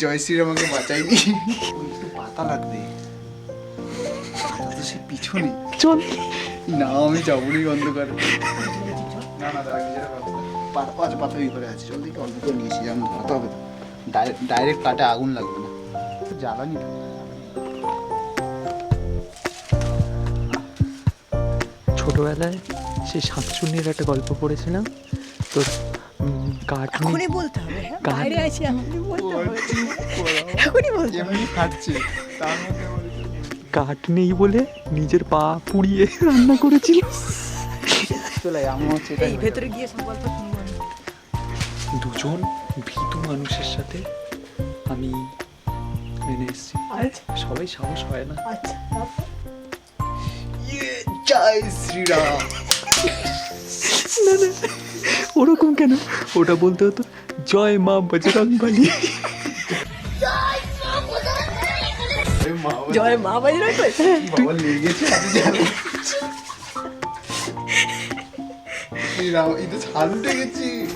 জয় শ্রীরাম আমাকে বাঁচাইনি। একটু পাতা লাগবে, সে পিছনে। চল না আমি যাবো নি অন্ধকারে। না না দাঁড়া, নিজের পাতা আছে, পাতা করে আছে। চল দেখি, অল্প করে নিয়েছি, যেমন ধরাতে হবে না, ডাইরেক্ট কাটে আগুন লাগবে না, জ্বালানি। ছোটবেলায় সেই শাকচুন্নির একটা গল্প পড়েছিলাম তোর। কাঠ এখনই বলতে হবে, হ্যাঁ কাঠ- বাইরে আছি, এখনই বলতে হবে, এখনই বলতে হবে। এমনি খাচ্ছে, তার মধ্যে আবার কাঠ নেই বলে নিজের পা পুড়িয়ে রান্না করেছিল। চলে আয়, আমার হচ্ছে এটাই এই ভেতরে গিয়ে সব গল্প শুনবো আমি। দুজন ভীতু মানুষের সাথে আমি মেনে এসেছি। আচ্ছা সবাই সাহস হয় না। আচ্ছা ইয়ে, জয় শ্রীরাম। না না, ওরকম কেন? ওটা বলতে হতো জয় মা বজরংবলী। জয় মা বাজির বাবা লেগেছে হাতে জ্বালা। শ্রীরাম, এই তো ছাল উঠে গেছি।